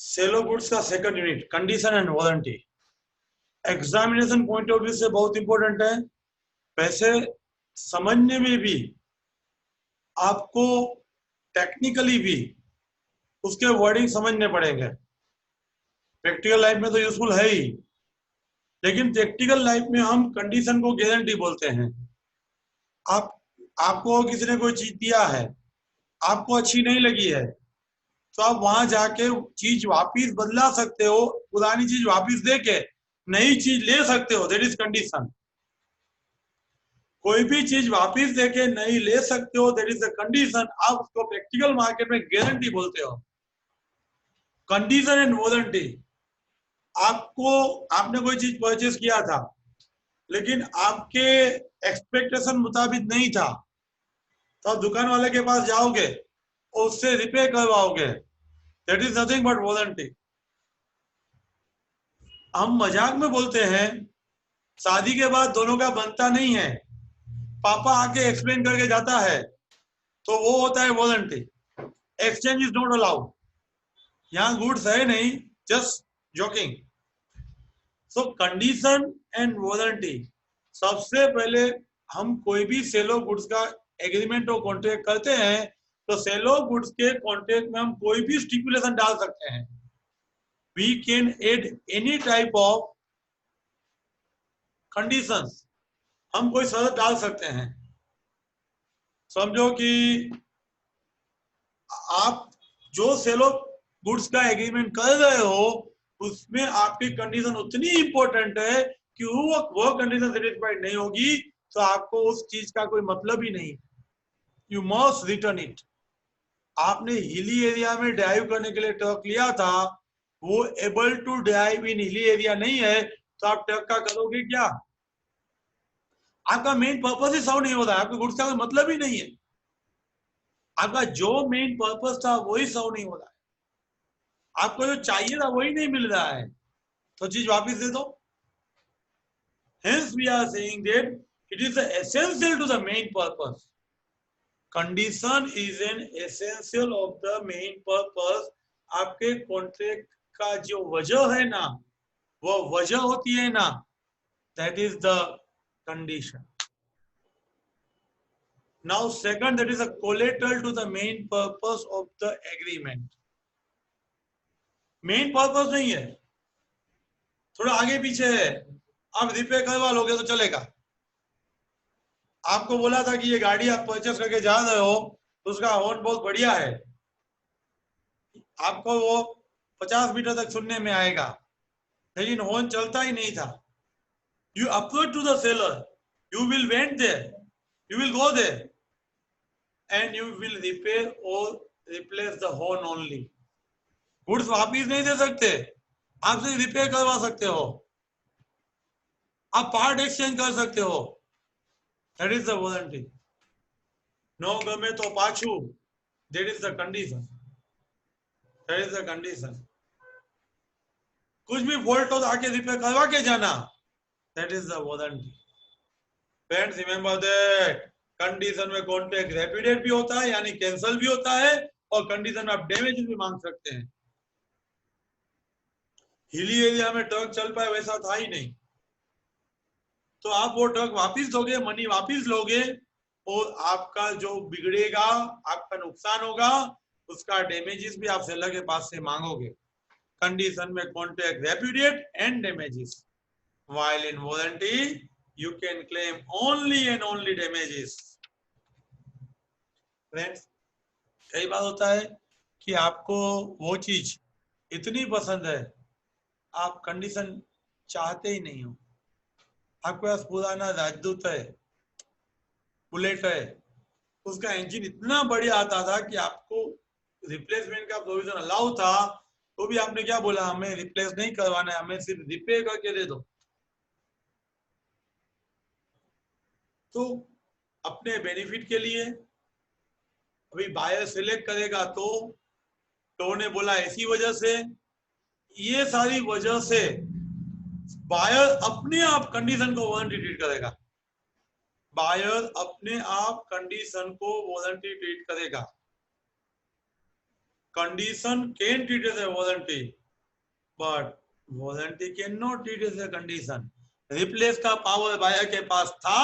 सेलो goods का second unit condition and warranty examination point of view से बहुत important है। वैसे समझने में भी आपको टेक्निकली भी उसके वर्डिंग समझने पड़ेंगे। प्रैक्टिकल लाइफ में तो यूजफुल है ही, लेकिन प्रैक्टिकल लाइफ में हम कंडीशन को गारंटी बोलते हैं। आप आपको किसी ने कोई चीज दिया है, आपको अच्छी नहीं लगी है, तो आप वहां जाके चीज वापिस बदला सकते हो, पुरानी चीज वापिस देके नई चीज ले सकते हो। That is condition. कोई भी चीज वापिस देके नई ले सकते हो, दैट इज द कंडीशन। आप उसको प्रैक्टिकल मार्केट में गारंटी बोलते हो। कंडीशन एंड वारंटी, आपको आपने कोई चीज परचेस किया था लेकिन आपके एक्सपेक्टेशन मुताबिक नहीं था, तो आप दुकान वाले के पास जाओगे और उससे रिपेयर करवाओगे। That is nothing but warranty. हम मजाक में बोलते हैं शादी के बाद दोनों का बनता नहीं है, पापा आके एक्सप्लेन करके जाता है, तो वो होता है warranty. Exchange is not allowed. यहाँ गुड्स है नहीं, just joking. So condition and warranty, सबसे पहले हम कोई भी सेलो गुड्स का एग्रीमेंट और कॉन्ट्रैक्ट करते हैं तो सेलो गुड्स के कॉन्ट्रैक्ट में हम कोई भी स्टिपुलेशन डाल सकते हैं। We can add any type of conditions. हम कोई शर्त डाल सकते हैं। समझो कि आप जो सेलो गुड्स का एग्रीमेंट कर रहे हो उसमें आपकी कंडीशन उतनी इंपॉर्टेंट है कि वो कंडीशन सेटिस्फाइड नहीं होगी तो आपको उस चीज का कोई मतलब ही नहीं। You must return it. आपने हिली एरिया में ड्राइव करने के लिए ट्रक लिया था, वो able to drive in hilly area नहीं है, तो आप ट्रक का करोगे क्या? आपका मेन पर्पस ही सर्व नहीं हो रहा है, आपके गुड्स का मतलब ही नहीं है। आपका जो मेन पर्पस था वही सर्व नहीं हो रहा है। आपको जो चाहिए था वही नहीं मिल रहा है, तो चीज वापस दे दो। Hence we are saying that it is essential to the main purpose. Condition is an essential of the main purpose. आपके कॉन्ट्रैक्ट का जो वजह है ना, वो वजह होती है ना, that is the condition. Now second, that is a collateral to the main purpose of the agreement. Main purpose नहीं है, थोड़ा आगे पीछे है, आप रिपेयर करवा लोगे तो चलेगा। आपको बोला था कि ये गाड़ी आप परचेस करके जा रहे हो तो उसका हॉर्न बहुत बढ़िया है, आपको वो 50 मीटर तक सुनने में आएगा, लेकिन हॉर्न चलता ही नहीं था। You approach to the seller, you will went there, you will go there and you will repair और replace the horn only. Goods वापिस नहीं दे सकते, आप सिर्फ रिपेयर करवा सकते हो, आप पार्ट एक्सचेंज कर सकते हो। That is the warranty. नो गमे तो पाछू, that is the condition. That is the condition. कुछ भी फॉल्ट हो तो आके रिपेयर करवा के जाना, that is the warranty. Friends remember that condition में कॉन्ट्रैक्ट रेप्यूडिएट भी होता है यानी कैंसिल भी होता है, और कंडीशन में आप डैमेज भी मांग सकते हैं। हिली एरिया में ट्रक चल पाए वैसा था ही नहीं, तो आप वो ट्रक वापिस दोगे, मनी वापिस लोगे, और आपका जो बिगड़ेगा, आपका नुकसान होगा, उसका डैमेजेस भी आप सेलर के पास से मांगोगे। कंडीशन में contract repudiate and damages, while in warranty you can claim only and only damages. Friends कई बार होता है कि आपको वो चीज इतनी पसंद है, आप कंडीशन चाहते ही नहीं हो। आपके पास पुराना राजदूत है, बुलेट है, उसका इंजन इतना बढ़िया आता था कि आपको रिप्लेसमेंट का प्रोविजन अलाउ था, तो भी आपने क्या बोला, हमें रिप्लेस नहीं करवाना है, हमें सिर्फ रिपेयर करके दे दो। तो अपने बेनिफिट के लिए अभी बायर सिलेक्ट करेगा, तो ने बोला इसी वजह से, ये सारी वजह से बायर अपने आप कंडीशन को वारंटी ट्रीट करेगा। बायर अपने आप कंडीशन को वारंटी ट्रीट करेगा। condition can treat as a warranty, but warranty cannot treat as a condition. Replace का पावर बायर के पास था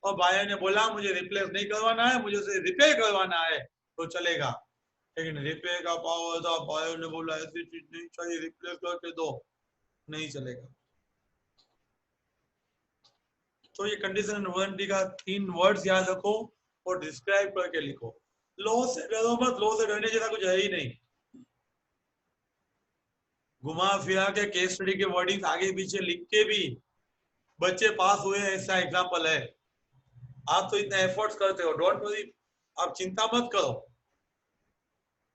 और बायर ने बोला मुझे रिप्लेस नहीं करवाना है, मुझे उसे रिपेयर करवाना है तो चलेगा, लेकिन रिपेयर का पावर था, बायर ने बोला ऐसी चीज नहीं चाहिए, रिप्लेस करके दो, नहीं चलेगा। तो ये कंडीशन एंड वारंटी का 3 वर्ड्स याद रखो और डिस्क्राइब करके लिखो। लॉ से डरो मत, लॉ से डरने जैसा कुछ है ही नहीं। घुमा फिरा के केस स्टडी के वर्डिंग्स आगे पीछे लिख के भी बच्चे पास हुए, ऐसा एग्जांपल है। आप तो इतना एफर्ट्स करते हो, डोंट वरी, आप चिंता मत करो।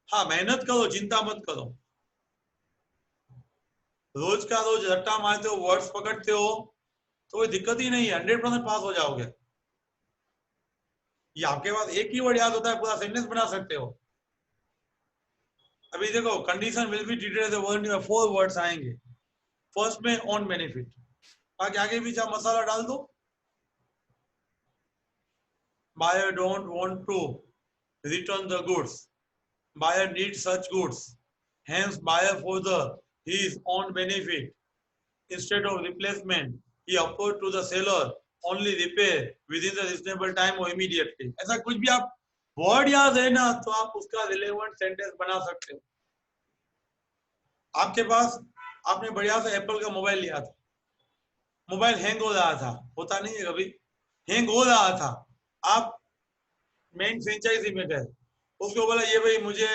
हाँ मेहनत करो, चिंता मत करो। रोज का रोज रट्टा मारते हो, वर्ड्स पकड़ते हो तो कोई दिक्कत ही नहीं है, 100% पास हो जाओगे। ये आपके पास एक ही वर्ड याद होता है, पूरा सेंटेंस बना सकते हो। अभी देखो condition will be treated as a word में 4 वर्ड्स आएंगे। फर्स्ट में ऑन बेनिफिट, बाकी आगे पीछे आप मसाला डाल दो। Buyer don't want to return the goods. Buyer needs such goods. Hence, buyer further his own benefit. Instead of replacement, he offered to the seller only repair within the reasonable time or immediately. ऐसा कुछ भी आप word याद है ना तो आप उसका रिलेवेंट सेंटेंस बना सकते हो। आपके पास, आपने बढ़िया सा एप्पल का मोबाइल लिया था, मोबाइल हैंग हो रहा था, होता नहीं है कभी, हैंग हो रहा था। आप मेन फ्रेंचाइजी में गए, उसको बोला ये भाई मुझे,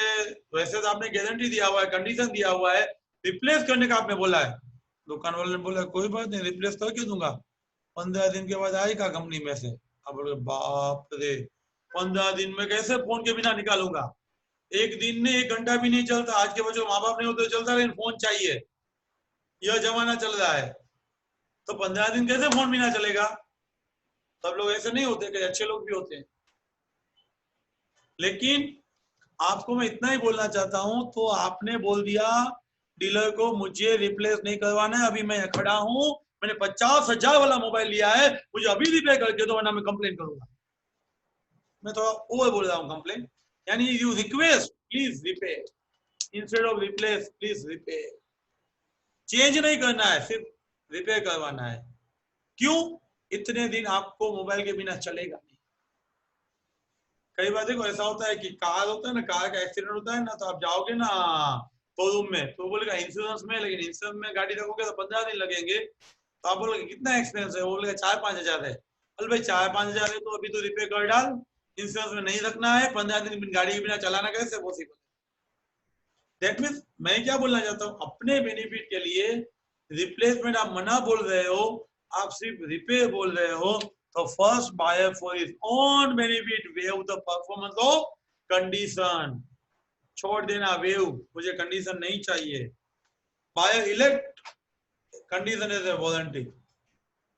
वैसे तो आपने गारंटी दिया हुआ है, कंडीशन दिया हुआ है, रिप्लेस करने का आपने बोला है। दुकान वाले ने बोला कोई बात नहीं, रिप्लेस करके दूंगा, 15 दिन के बाद आएगा कंपनी में से। अब बोले बाप रे, 15 दिन में कैसे फोन के बिना निकालूंगा? एक दिन में 1 घंटा भी नहीं चलता, आज के बच्चों माँ बाप नहीं होते चलता, लेकिन फोन चाहिए, यह जमाना चल रहा है। तो 15 दिन कैसे फोन बिना चलेगा? सब लोग ऐसे नहीं होते, कि अच्छे लोग भी होते हैं। लेकिन आपको मैं इतना ही बोलना चाहता हूं, तो आपने बोल दिया डीलर को मुझे रिप्लेस नहीं करवाना है, अभी मैं खड़ा हूं, मैंने 50,000 वाला मोबाइल लिया है, मुझे अभी रिपेयर करके दो वरना मैं कंप्लेन करूंगा। मैं थोड़ा ओवर बोल रहा हूँ कंप्लेन, यानी you request please repair instead off replace, please repair. Change नहीं करना है, सिर्फ रिपेयर करवाना है। क्यों? इतने दिन आपको मोबाइल के बिना चलेगा नहीं। कई बार देखो ऐसा होता है कि कार होता है ना, कार का एक्सीडेंट होता है ना, तो आप जाओगे ना शोरूम में, तो बोलेगा इंश्योरेंस में, लेकिन इंश्योरेंस में गाड़ी रखोगे तो 15 दिन लगेंगे। तो आप बोलोगे कितना एक्सपेंस है, वो बोलेगा 4-5 हजार है। अरे भाई 4-5 हजार है तो अभी तो रिपेयर कर डाल, इंश्योरेंस में नहीं रखना है, 15 दिन गाड़ी के बिना चलाना कैसे पॉसिबल? दैट मीन्स मैं क्या बोलना चाहता हूँ, अपने बेनिफिट के लिए रिप्लेसमेंट आप मना बोल रहे हो, आप सिर्फ रिपेयर बोल रहे हो, तो first buyer for his own benefit waive the performance of condition. छोड़ देना वेव, मुझे कंडीशन नहीं चाहिए। Buyer elect condition as a warranty.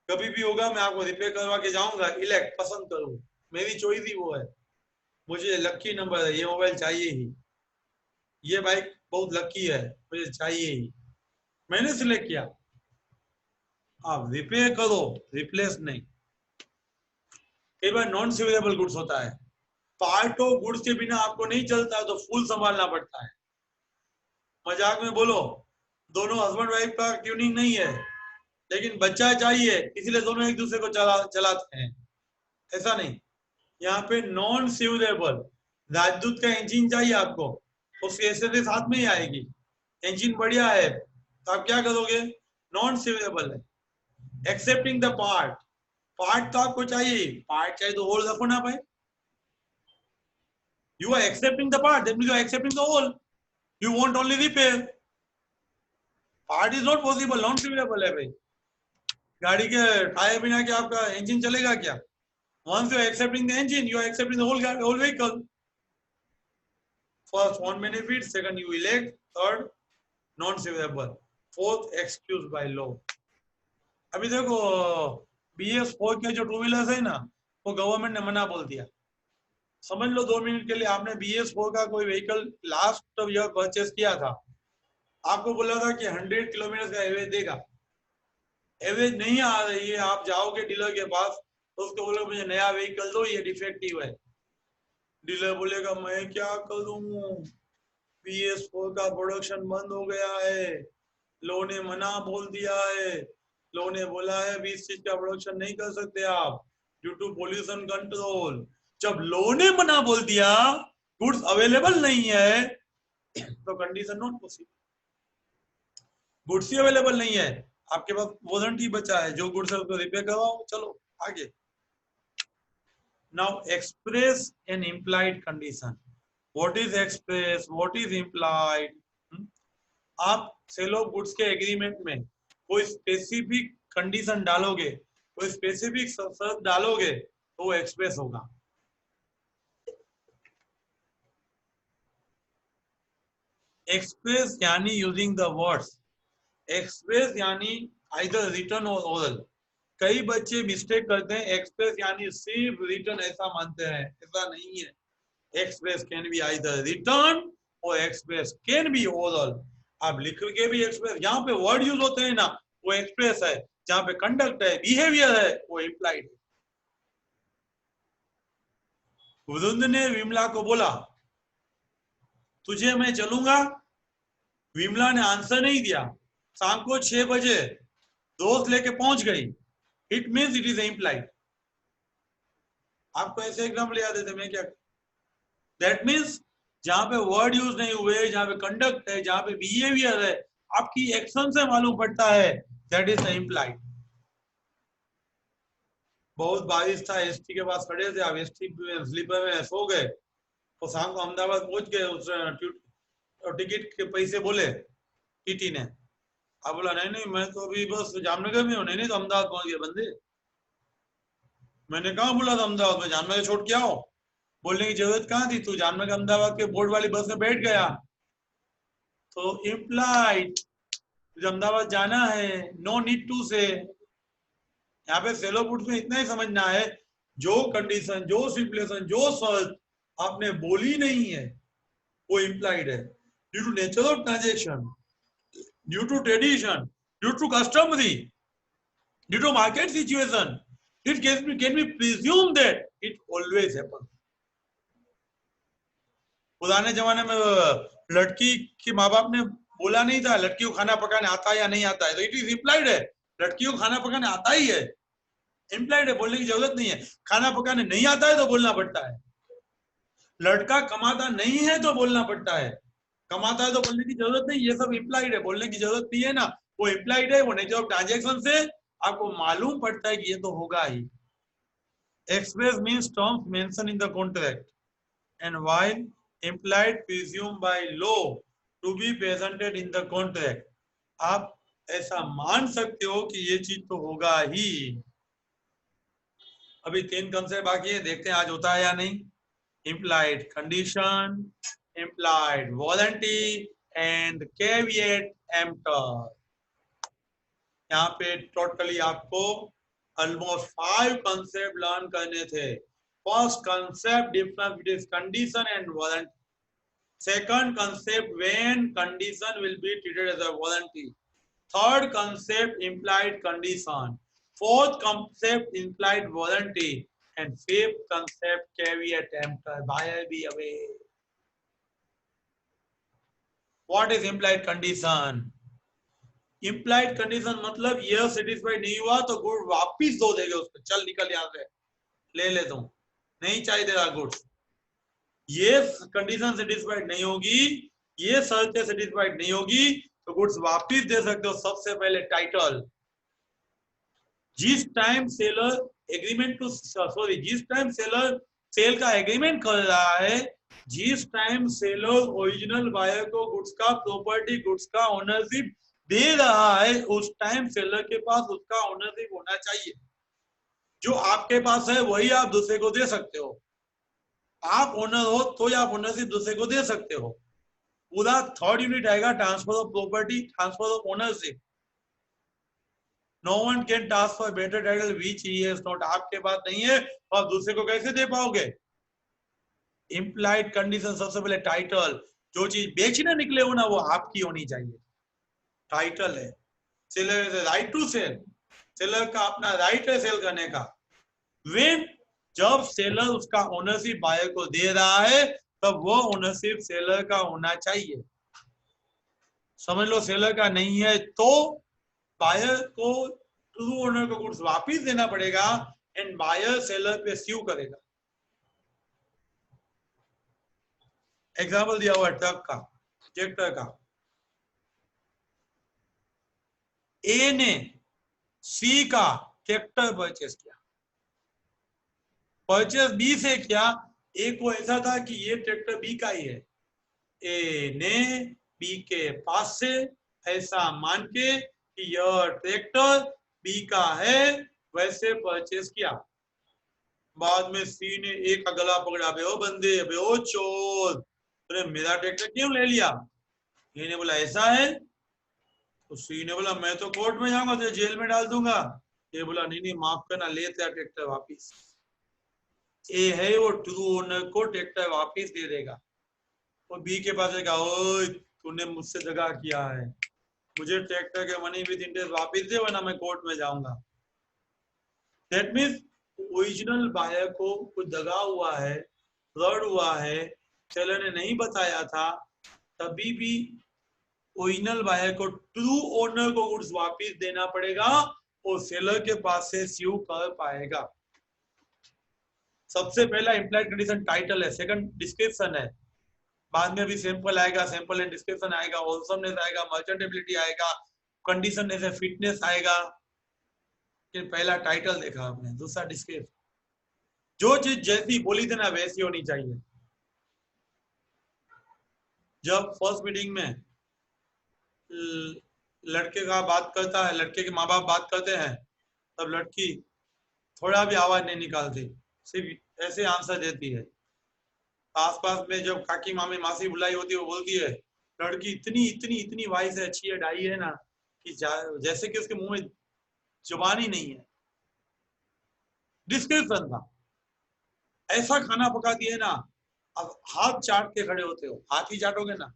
कभी भी होगा मैं आपको रिपेयर करवा के जाऊंगा, इलेक्ट पसंद करूँ, मेरी चॉइस ही वो है, मुझे लकी नंबर है, ये मोबाइल चाहिए ही, ये बाइक बहुत लकी है, मुझे चाहिए ही, मैंने सिलेक्ट किया। आप रिपेयर करो, रिप्लेस नहीं। कई बार नॉन सिवेबल गुड्स होता है, पार्ट ऑफ गुड्स के बिना आपको नहीं चलता, तो फुल संभालना पड़ता है। मजाक में बोलो, दोनों हस्बैंड वाइफ का ट्यूनिंग नहीं है, लेकिन बच्चा चाहिए, इसलिए दोनों एक दूसरे को चलाते हैं, ऐसा नहीं। यहाँ पे नॉन सिवेबल राजदूत का इंजन चाहिए आपको, उसकी एसेसरीज साथ में ही आएगी, इंजन बढ़िया है तो आप क्या करोगे? नॉन सिवेबल है। एक्सेप्टिंग द पार्ट, पार्ट तो आपको चाहिए, पार्ट चाहिए तो होल रखो ना भाई। You are accepting the part, that means you are accepting the whole, you want only repair. Part is not possible, non severable है भाई। गाड़ी के टायर बिना क्या आपका इंजन चलेगा क्या? Once you are accepting the engine, you are accepting the whole vehicle. First, one benefit. Second, you elect. Third, non-severable. Fourth, excused by law. अभी देखो BS4 के जो 2 व्हीलर्स है ना, वो गवर्नमेंट ने मना बोल दिया। समझ लो 2 मिनट के लिए आपने BS4 का कोई व्हीकल लास्ट ईयर परचेस किया था, आपको बोला था कि 100 किलोमीटर का एवरेज देगा, एवरेज नहीं आ रही है, आप जाओगे डीलर के पास तो उसको बोलोगे मुझे नया व्हीकल दो, ये डिफेक्टिव है। डीलर बोलेगा मैं क्या करूं, PS4 का प्रोडक्शन बंद हो गया है, लो ने मना बोल दिया है, लो ने बोला है भी इस चीज का प्रोडक्शन नहीं कर सकते आप ड्यू टू पोल्यूशन कंट्रोल। जब लो ने मना बोल दिया, गुड्स अवेलेबल नहीं है, तो condition not possible. Goods he available नहीं है, आपके पास वारंटी बचा है, जो गुड्स है उसको रिपेयर करवाओ, चलो आगे। Now express an implied condition. What is express, what is implied? आप सेल ऑफ गुड्स के एग्रीमेंट में कोई स्पेसिफिक कंडीशन डालोगे, कोई स्पेसिफिक शर्त डालोगे, तो वो एक्सप्रेस होगा। एक्सप्रेस यानी यूजिंग द वर्ड्स, एक्सप्रेस यानी आइदर रिटन और ओरल। कई बच्चे मिस्टेक करते हैं, एक्सप्रेस यानी सिर्फ रिटन ऐसा मानते हैं, ऐसा नहीं है। Express can be either written or express can be oral. आप लिख के भी एक्सप्रेस, जहां पे वर्ड यूज होते हैं ना वो एक्सप्रेस है, जहां पे कंडक्ट है, बिहेवियर है, वो इम्प्लाइड है। वरुण ने विमला को बोला तुझे मैं चलूंगा, विमला ने आंसर नहीं दिया, शाम को 6 बजे दोस्त लेके पहुंच गई, it means it is implied. आपको ऐसे एग्जाम्पल याद है, मैं क्या, दैट मीन्स जहां पे वर्ड यूज नहीं हुए, जहां पे कंडक्ट है, जहां पे बिहेवियर है, आपकी एक्शन से मालूम पड़ता है, दैट इज इम्प्लाइड। बहुत बारिश था, एसटी के पास खड़े थे, आप एसटी स्लीपर में सो गए, तो शाम को अहमदाबाद पहुंच गए, उस टिकट के पैसे बोले टीटी ने, आप बोला नहीं नहीं मैं तो अभी बस जामनगर में हूँ, नहीं नहीं तो अहमदाबाद पहुंच गए बंदे। मैंने कहा बोला था अहमदाबाद में, जामनगर छोड़ के आओ, बोलने की जरूरत कहाँ थी, तू जामनगर अहमदाबाद के बोर्ड वाली बस में बैठ गया, तो इम्प्लाइड अहमदाबाद जाना है, नो नीड टू से। यहाँ पे सेलो पुट में इतना ही समझना है, जो कंडीशन, जो सिचुएशन, जो शर्त आपने बोली नहीं है वो इम्प्लाइड है, due to nature of transaction, due to tradition, due to customary, due to market situation, it can be presumed that it always happens। पुराने जमाने में लड़की के माँ बाप ने बोला नहीं था लड़की को खाना पकाने आता है या नहीं आता है, तो इट इज इम्प्लाइड है, लड़की को खाना पकाने आता ही है, इम्प्लाइड है, बोलने की जरूरत नहीं है। खाना पकाने नहीं आता है तो बोलना पड़ता है, लड़का कमाता नहीं है तो बोलना पड़ता है, कमाता है तो बोलने की जरूरत नहीं, ये सब इम्प्लाइड है, बोलने की जरूरत नहीं है ना, वो इम्प्लाइड है, वो नेचर ऑफ ट्रांजेक्शन से आपको मालूम पड़ता है कि ये तो होगा ही। Express means terms mentioned in the contract, and while implied presumed by law to be presented in the contract, आप ऐसा मान सकते हो कि ये चीज तो होगा ही। अभी 3 कंसेप्ट बाकी है, देखते हैं आज होता है या नहीं। implied condition, implied warranty and caveat emptor। यहाँ पे टोटली आपको ऑलमोस्ट 5 कंसेप्ट लर्न करने थे। First concept difference between condition and warranty, second concept when condition will be treated as a warranty, third concept implied condition, fourth concept implied warranty and fifth concept caveat emptor, buyer beware. What is implied condition? Implied condition मतलब ये satisfied नहीं हुआ तो good वापिस दो देंगे उसको, चल निकल यहाँ से, ले ले तुम, नहीं चाहिए तेरा गुड्स। ये कंडीशन सेटिस्फाइड नहीं होगी, ये शर्त सेटिस्फाइड नहीं होगी तो गुड्स वापिस दे सकते हो। सबसे पहले टाइटल, जिस time seller agreement to sorry जिस टाइम सेलर सेल का एग्रीमेंट कर रहा है, जिस टाइम सेलर ओरिजिनल बायर को गुड्स का प्रॉपर्टी, गुड्स का ओनरशिप दे रहा है, उस टाइम सेलर के पास उसका ओनरशिप होना चाहिए। जो आपके पास है वही आप दूसरे को दे सकते हो, आप ओनर हो तो आप ओनरशिप दूसरे को दे सकते हो। पूरा थर्ड यूनिट आएगा transfer of property, transfer of ownership. No one can transfer better title which he has not, आपके पास नहीं है तो आप दूसरे को कैसे दे पाओगे? इम्प्लाइड कंडीशन सबसे पहले टाइटल, जो चीज बेचने निकले हो ना वो आपकी होनी चाहिए, टाइटल है। Seller is right to sell, seller का अपना राइट है सेल करने का। व्हेन, जब सेलर उसका ओनरशिप बायर को दे रहा है तब वो ओनरशिप सेलर का होना चाहिए। समझ लो सेलर का नहीं है तो बायर को ट्रू ओनर को गुड्स वापिस देना पड़ेगा एंड बायर सेलर पे स्यू करेगा। एग्जाम्पल दिया हुआ ट्रक का, ट्रैक्टर का। ए ने सी का ट्रैक्टर परचेस किया, परचेस बी से किया। ए को ऐसा था कि ये ट्रैक्टर बी का ही है, ए ने बी के पास से ऐसा मान के कि यह ट्रैक्टर बी का है वैसे परचेस किया। बाद में सी ने ए का गला पकड़ा, बे ओ बंदे, बे ओ चोर, तूने मेरा ट्रैक्टर क्यों ले लिया? ए ने बोला ऐसा है, तो सी ने बोला मैं तो कोर्ट में जाऊंगा, तुझे जेल में डाल दूंगा। ये बोला नहीं नहीं माफ करना, ले तेरा ट्रैक्टर वापिस। ए है वो ट्रू ओनर को ट्रैक्टर वापिस दे देगा। और बी के पास कहा ओए तूने मुझसे दगा किया है, मुझे ट्रैक्टर के मनी विद इंटरेस्ट वापिस दे वरना मैं कोर्ट में जाऊंगा। दैट मींस ओरिजिनल बायर को कुछ दगा हुआ है, फ्रॉड हुआ है, सेलर ने नहीं बताया था, तभी भी ओरिजिनल बायर को ट्रू ओनर को गुड्स वापिस देना पड़ेगा और सेलर के पास से स्यू कर पाएगा। सबसे पहला इंप्लाइड कंडीशन टाइटल है, सेकंड डिस्क्रिप्शन है, बाद में भी सैंपल आएगा, सैंपल एंड डिस्क्रिप्शन आएगा, होलसमनेस आएगा, मर्चेंटेबिलिटी आएगा, कंडीशन जैसे फिटनेस आएगा। फिर पहला टाइटल देखा आपने, दूसरा डिस्क्रिप्शन। जो चीज जैसी बोली थी ना वैसी होनी चाहिए। जब फर्स्ट मीटिंग में लड़के का बात करता है, लड़के के माँ बाप बात करते हैं, तब लड़की थोड़ा भी आवाज नहीं निकालती, सिर्फ ऐसे आंसर देती है। आसपास में जब काकी मामी मासी बुलाई होती है, वो बोलती है लड़की इतनी इतनी इतनी वाइस है, अच्छी है, डाई है ना कि जैसे कि उसके मुंह में जुबान ही नहीं है। डिस्क्रिप्शन था, ऐसा खाना पका दिए ना, अब हाथ चाट के खड़े होते हो, हाथ ही चाटोगे ना,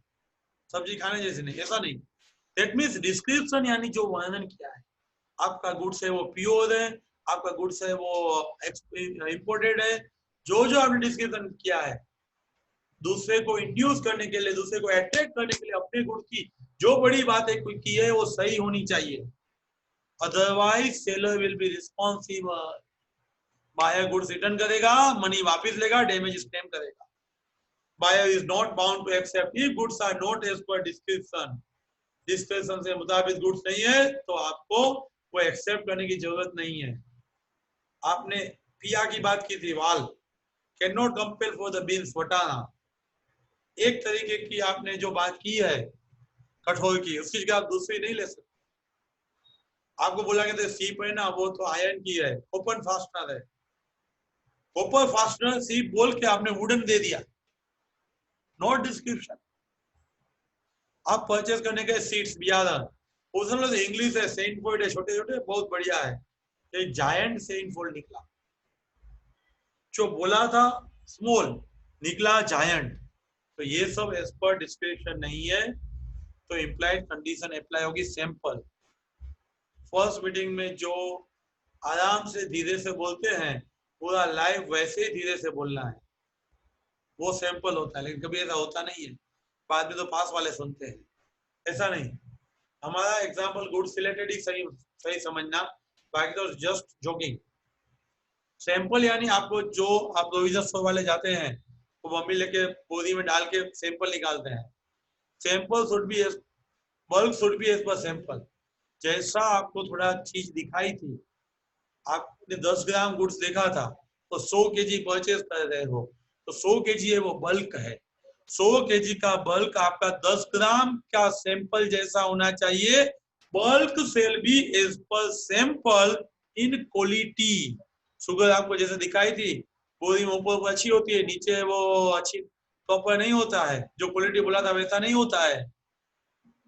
सब्जी खाने जैसे नहीं, ऐसा नहीं। दैट मीन्स डिस्क्रिप्शन यानी जो वर्णन किया है, आपका गुड्स है वो प्योर है, आपका गुड्स है वो इंपोर्टेड है, जो जो आपने डिस्क्रिप्शन किया है दूसरे को इंड्यूस करने के लिए, दूसरे को अट्रैक्ट करने के लिए, अपने गुड की जो बड़ी बात है कोई की है वो सही होनी चाहिए। Otherwise seller will be responsible, buyer goods return करेगा, मनी वापस लेगा, डैमेज क्लेम करेगा। Buyer is not bound to accept if goods are not as per description. Description से मुताबिक गुड्स नहीं है तो आपको वो एक्सेप्ट करने की जरूरत नहीं है। आपने पिया की बात की थी, वाल can not compel for the beans वटाना, एक तरीके की आपने जो बात की है कठोर की, उसकी जगह आप दूसरी नहीं ले सकते। आपको बोला गया सीप है ना, वो तो आयरन की है, ओपन फास्टनर है, ओपन फास्टनर सीप बोल के आपने वुडन दे दिया, नॉट डिस्क्रिप्शन। आप परचेस करने के सीट्स बियादर इंग्लिश है, सेंट फोल्ड है, छोटे छोटे बहुत बढ़िया है, एक जायंट सेंट फोल्ड निकला, जो बोला था स्मॉल निकला जायंट। तो ये सब एज पर डिस्क्रिप्शन नहीं है, तो इम्प्लाइड कंडीशन अप्लाई होगी सैंपल। फर्स्ट मीटिंग में जो आराम से धीरे से बोलते हैं, पूरा लाइव वैसे ही धीरे से बोलना है, वो सैंपल होता है। लेकिन कभी ऐसा होता नहीं है, बाद में तो पास वाले सुनते हैं, ऐसा नहीं। हमारा एग्जाम्पल गुड सिलेक्टेड ही सही सही समझना, बाकी तो जस्ट जोकिंग। सैंपल यानी आपको जो आप प्रोविजन स्टोर वाले जाते हैं, वो मम्मी लेके बोरी में डाल के सैंपल निकालते हैं। Sample should be bulk should be as per sample. जैसा आपको थोड़ा चीज दिखाई थी, आपने 10 ग्राम गुड्स देखा था तो 100 केजी परचेज कर रहे हो, तो 100 केजी है वो बल्क है। 100 केजी का बल्क आपका 10 ग्राम का सैंपल जैसा होना चाहिए। बल्क सेल भी as per sample in quality. Sugar आपको जैसे दिखाई थी, बोरी में ऊपर अच्छी होती है, नीचे वो अच्छी प्रॉपर नहीं होता है, जो क्वालिटी बोला था वैसा नहीं होता है,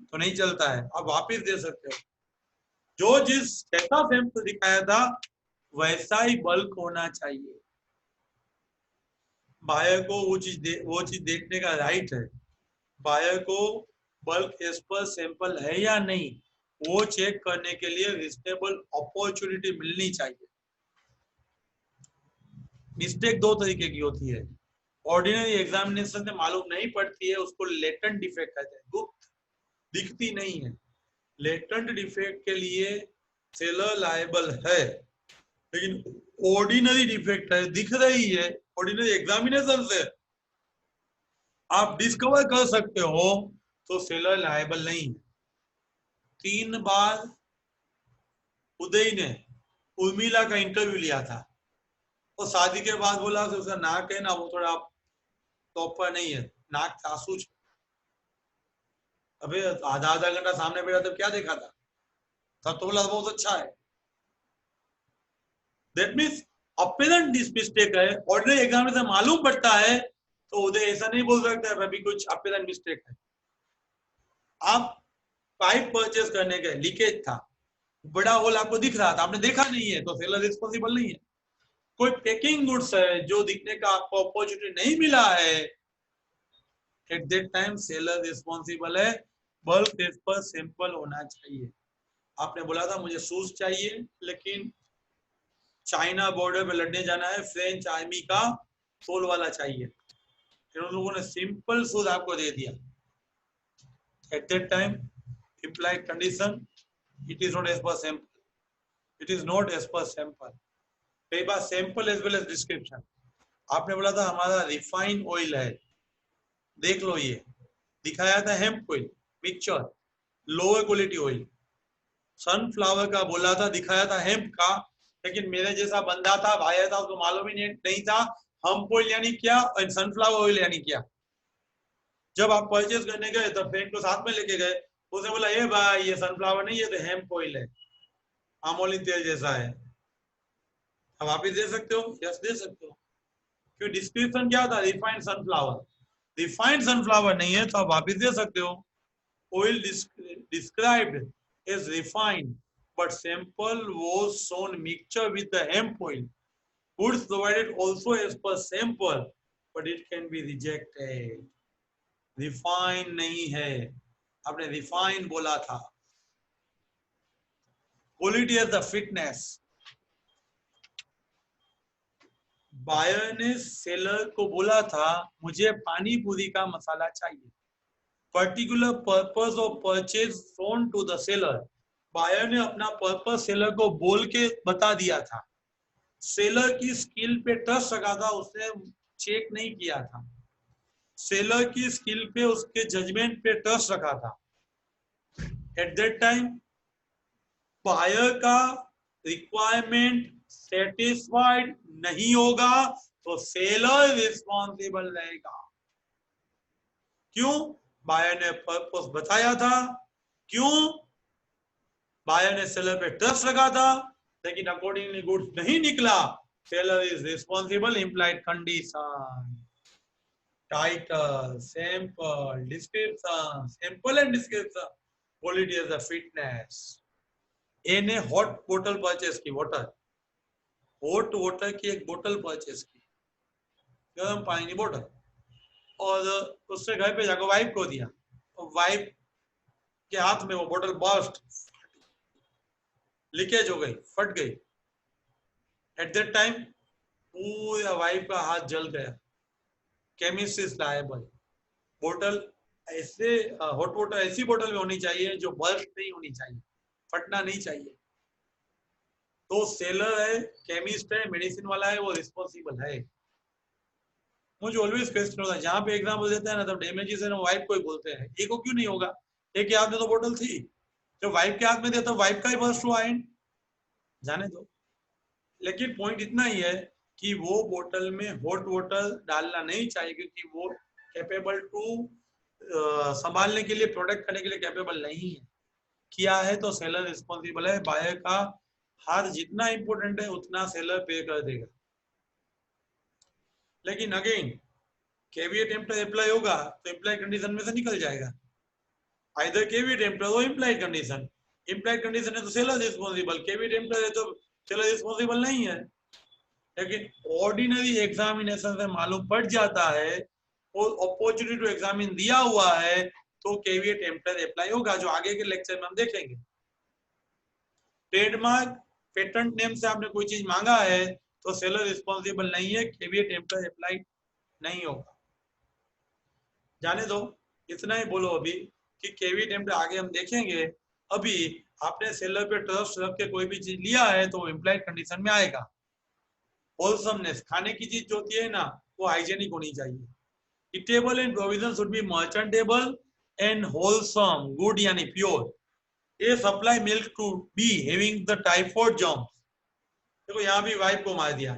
तो नहीं चलता है, आप वापिस दे सकते हो। जो जिस जैसा सैंपल दिखाया था वैसा ही बल्क होना चाहिए। बायर को वो चीज देखने का राइट है। बायर को बल्क एज पर सैंपल है या नहीं, वो चेक करने के लिए रीजनेबल अपॉर्चुनिटी मिलनी चाहिए। मिस्टेक दो तरीके की होती है, ऑर्डिनरी एग्जामिनेशन से मालूम नहीं पड़ती है, उसको लेटेंट डिफेक्ट कहते हैं, गुप्त दिखती नहीं है। लेटेंट डिफेक्ट के लिए सेलर लायबल है, लेकिन ऑर्डिनरी डिफेक्ट है, दिख रही है, ऑर्डिनरी एग्जामिनेशन से आप डिस्कवर कर सकते हो, तो सेलर लायबल नहीं है। 3 बार उदय ने उर्मिला का इंटरव्यू लिया था, और शादी के बाद बोला कि उसका नाक है ना वो थोड़ा प्रॉपर नहीं है, नाक सासू। अबे आधा आधा घंटा सामने बैठा तब क्या देखा था, तब तो बोला बहुत अच्छा है। दैट मीन्स अपीरेंट मिस्टेक है, ऑर्डिनरी एग्जाम से मालूम पड़ता है, तो उदय ऐसा नहीं बोल सकता है अभी कुछ अपीरेंट मिस्टेक है। आप पाइप परचेस करने गए, लीकेज था, बड़ा होल आपको दिख रहा था, आपने देखा नहीं है, तो सेलर रिस्पॉन्सिबल नहीं है। कोई पैकिंग गुड्स है जो दिखने का आपको अपॉर्चुनिटी नहीं मिला है, at that time seller responsible है, बल्क एज पर सैंपल होना चाहिए। आपने बोला था मुझे शूज चाहिए, लेकिन चाइना बॉर्डर पे लड़ने जाना है, फ्रेंच आर्मी का सोल वाला चाहिए, फिर उन लोगों ने सिंपल शूज आपको दे दिया। At that time implied condition, it is not as per sample, it is not as per sample। कई बार sample as well as description. आपने बोला था हमारा रिफाइंड ऑयल है, देख लो ये दिखाया था hemp oil mixture, lower quality oil. Sunflower का बोला था, दिखाया था हेम्प का, लेकिन मेरे जैसा बंदा था, भाई था, उसको मालूम ही नहीं था हम्प ऑयल यानी क्या और सनफ्लावर ऑयल यानी क्या। जब आप परचेज करने गए तब फ्रेंड को साथ में लेके गए, उसने बोला ये भाई ये सनफ्लावर नहीं है, तो हेम्प ऑयल है, आमोलिन तेल जैसा है। अब वापिस दे सकते हो? यस दे सकते हो, क्योंकि डिस्क्रिप्शन क्या था, रिफाइंड सनफ्लावर। रिफाइंड सनफ्लावर नहीं है तो आप वापिस दे सकते हो। Oil described as refined, but sample was shown mixture with the hemp oil. Goods provided also as per sample, but it can be rejected. Refined नहीं है, आपने refined बोला था। Quality as the fitness. Buyer ने seller को बोला था मुझे पानी पूरी का मसाला चाहिए, particular purpose of purchase shown to the seller. Buyer ने अपना पर्पस सेलर को बोल के बता दिया था, सेलर की स्किल पे ट्रस्ट रखा था, उसने चेक नहीं किया था, सेलर की स्किल पे उसके जजमेंट पे ट्रस्ट रखा था। एट दैट टाइम बायर का रिक्वायरमेंट सेटिस्फाइड नहीं होगा तो सेलर रिस्पॉन्सिबल रहेगा। क्यों? बायर ने पर्पस बताया था, क्यों बायर ने सेलर पे ट्रस्ट रखा था, लेकिन अकॉर्डिंगली गुड्स नहीं निकला, seller is responsible. Implied condition, title, sample, description, sample and description, quality as the fitness. A ने हॉट बोतल परचेस की, वाटर, हॉट वाटर की एक बोतल परचेस की, गर्म पानी की बोतल, और उससे घर पे जाकर वाइफ को दिया, और वाइफ के हाथ में वो बोतल बर्स्ट, लीकेज हो गई, फट गई। एट दैट टाइम पूरा वाइफ का हाथ जल गया, केमिस्ट इज लायबल। बोतल ऐसे हॉट वाटर ऐसी बोतल में होनी चाहिए जो बर्स्ट नहीं होनी चाहिए, फटना नहीं चाहिए। तो सेलर है, केमिस्ट है, मेडिसिन वाला है, वो रिस्पॉन्सिबल है। मुझे ऑलवेज क्वेश्चन होता है, जहां पे एग्जाम्पल देते हैं ना तब डैमेजेस है ना वाइफ को ही बोलते हैं, एक को क्यों नहीं होगा, एक के हाथ में तो बोतल थी, जब वाइफ के हाथ में दिया तो वाइफ का ही बर्स्ट हुआ एंड, जाने दो। लेकिन पॉइंट इतना ही है कि वो बोतल में हॉट वाटर डालना नहीं चाहिए, क्योंकि वो कैपेबल टू संभालने के लिए, प्रोटेक्ट करने के लिए कैपेबल नहीं है। किया है तो सेलर रिस्पॉन्सिबल है, बायर का हाथ जितना इंपॉर्टेंट है उतना सेलर पे कर देगा। लेकिन अगेन केविएट एम्प्लॉय अप्लाई होगा तो इम्प्लाई कंडीशन में से निकल जाएगा, आइदर केविएट एम्प्लॉय और इम्प्लाइड कंडीशन। इम्प्लाइड कंडीशन है तो सेलर रिस्पॉन्सिबल, केविएट एम्प्लॉय है तो सेलर रिस्पॉन्सिबल नहीं है। लेकिन ऑर्डिनरी एग्जामिनेशन से मालूम पड़ जाता है और अपॉर्चुनिटी टू एग्जामिन दिया हुआ है तो केविएट एम्प्लॉय अप्लाई होगा, जो आगे के लेक्चर में हम देखेंगे। ट्रेडमार्क पेटेंट नेम से आपने कोई चीज मांगा है तो सेलर रिस्पॉन्सिबल नहीं है, केविएट एम्प्लॉय अप्लाई नहीं होगा। जाने दो, इतना ही बोलो अभी कि केवी टेम्पलेट आगे हम देखेंगे। अभी आपने सेलर पे ट्रस्ट रख के कोई भी चीज लिया है तो इम्प्लाइड कंडीशन में आएगा। होलसमनेस, खाने की चीज जो होती है ना वो हाइजेनिक होनी चाहिए। Eatable and provision should be merchantable and wholesome, good यानी pure. A supply milk to be having the typhoid germs. देखो यहाँ भी वाइफ को मार दिया।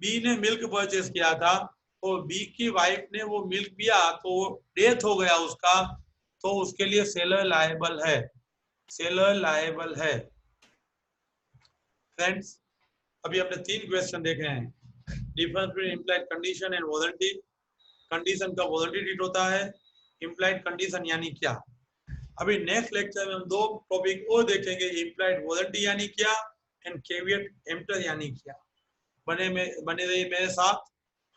बी ने मिल्क परचेज किया था तो बी की वाइफ ने वो मिल्क पिया तो डेथ हो गया उसका, तो उसके लिए सेलर लायबल है, सेलर लायबल है। फ्रेंड्स, अभी हमने 3 क्वेश्चन देखे हैं। Difference between implied condition and warranty. Condition का वारंटी डिट होता है, इम्प्लाइड कंडीशन यानी क्या। अभी नेक्स्ट लेक्चर में हम 2 टॉपिक और देखेंगे, इम्प्लाइड वारंटी यानी क्या एंड कैविएट एम्प्टर यानी क्या। बने रहिए मेरे साथ।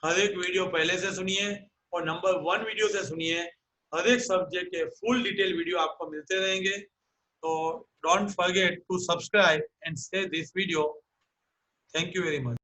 हर एक वीडियो पहले से सुनिए और नंबर 1 वीडियो से सुनिए। हर एक सब्जेक्ट के फुल डिटेल वीडियो आपको मिलते रहेंगे। तो don't forget to subscribe and share this video. Thank you very much.